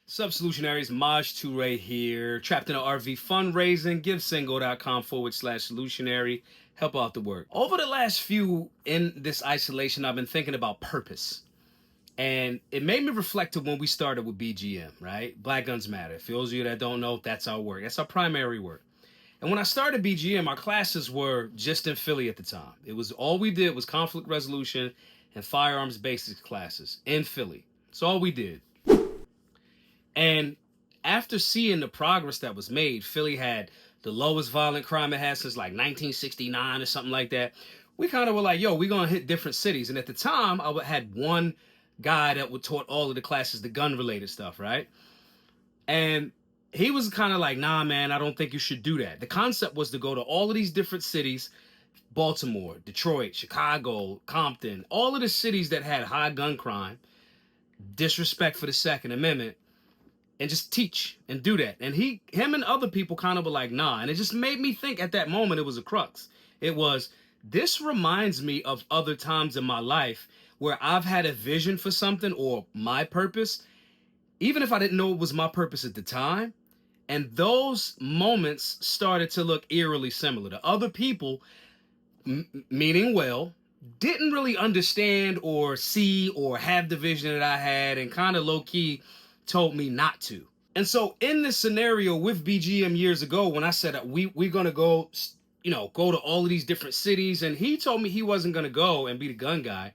Sub Solutionaries, Maj Toure here, trapped in an RV fundraising, givesingle.com/solutionary, help out the work. Over the last few in this isolation, I've been thinking about purpose. And it made me reflect to when we started with BGM, right? Black Guns Matter. For those of you that don't know, that's our work. That's our primary work. And when I started BGM, our classes were just in Philly at the time. It was all we did was conflict resolution and firearms basics classes in Philly. That's all we did. And after seeing the progress that was made, Philly had the lowest violent crime it had since like 1969 or something like that. We kind of were like, yo, we're going to hit different cities. And at the time, I had one guy that would taught all of the classes, the gun related stuff, right? And he was kind of like, nah, man, I don't think you should do that. The concept was to go to all of these different cities, Baltimore, Detroit, Chicago, Compton, all of the cities that had high gun crime, disrespect for the Second Amendment, and just teach and do that. And him and other people kind of were like, nah. And it just made me think at that moment it was a crux. It was, this reminds me of other times in my life where I've had a vision for something or my purpose, even if I didn't know it was my purpose at the time. And those moments started to look eerily similar to other people, meaning well, didn't really understand or see or have the vision that I had, and kind of low-key told me not to. And so in this scenario with BGM years ago, when I said that we're going to go, go to all of these different cities, and he told me he wasn't going to go and be the gun guy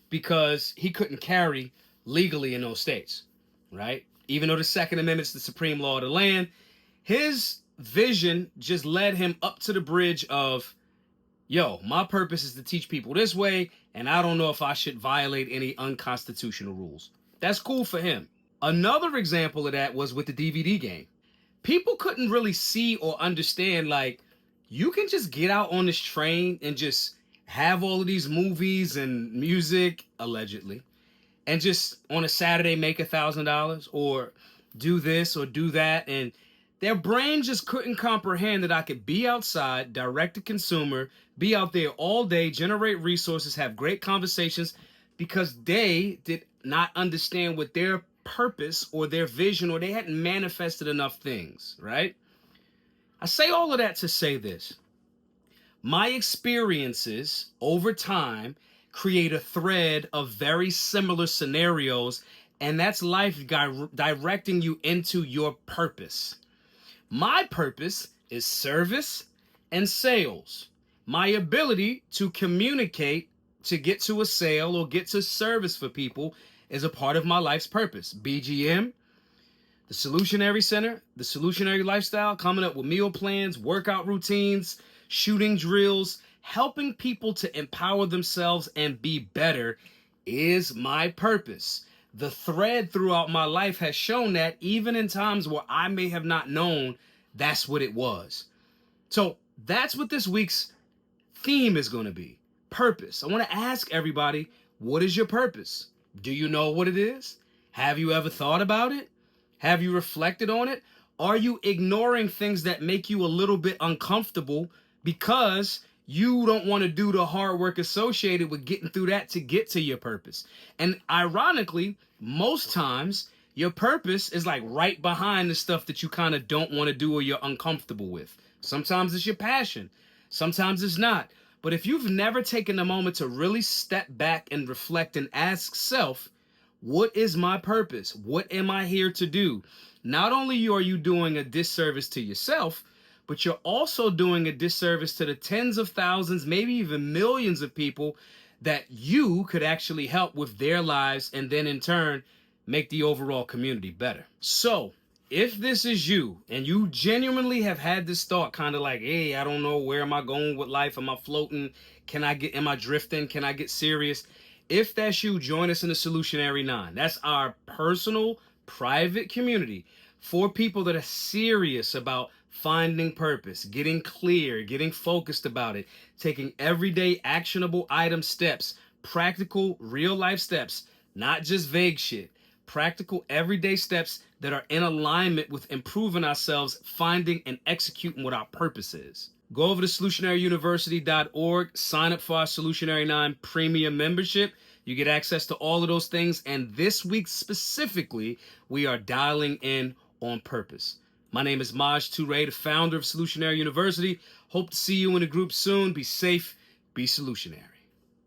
because he couldn't carry legally in those states, right? Even though the Second Amendment's the supreme law of the land, his vision just led him up to the bridge of, yo, my purpose is to teach people this way, and I don't know if I should violate any unconstitutional rules. That's cool for him. Another example of that was with the DVD game. People couldn't really see or understand, like, you can just get out on this train and just have all of these movies and music, allegedly, and just on a Saturday make $1,000 or do this or do that. And their brain just couldn't comprehend that I could be outside, direct to consumer, be out there all day, generate resources, have great conversations, because they did not understand what their purpose or their vision, or they hadn't manifested enough things, right? I say all of that to say this. My experiences over time create a thread of very similar scenarios, and that's life directing you into your purpose. My purpose is service and sales. My ability to communicate, to get to a sale or get to service for people, is a part of my life's purpose. BGM, the Solutionary Center, the Solutionary Lifestyle, coming up with meal plans, workout routines, shooting drills, helping people to empower themselves and be better is my purpose. The thread throughout my life has shown that, even in times where I may have not known that's what it was. So that's what this week's theme is going to be. Purpose. I want to ask everybody, what is your purpose? Do you know what it is? Have you ever thought about it? Have you reflected on it? Are you ignoring things that make you a little bit uncomfortable because you don't want to do the hard work associated with getting through that to get to your purpose? And ironically, most times your purpose is like right behind the stuff that you kind of don't want to do or you're uncomfortable with. Sometimes it's your passion. Sometimes it's not. But if you've never taken a moment to really step back and reflect and ask self, what is my purpose? What am I here to do? Not only are you doing a disservice to yourself, but you're also doing a disservice to the tens of thousands, maybe even millions of people that you could actually help with their lives, and then in turn make the overall community better. So if this is you and you genuinely have had this thought, kind of like, hey, I don't know, where am I going with life? Am I floating? Am I drifting? Can I get serious? If that's you, join us in the Solutionary 9. That's our personal, private community for people that are serious about finding purpose, getting clear, getting focused about it, taking everyday actionable item steps, practical, real life steps, not just vague shit. Practical, everyday steps that are in alignment with improving ourselves, finding and executing what our purpose is. Go over to solutionaryuniversity.org, sign up for our Solutionary 9 premium membership. You get access to all of those things. And this week specifically, we are dialing in on purpose. My name is Maj Toure, the founder of Solutionary University. Hope to see you in the group soon. Be safe, be solutionary.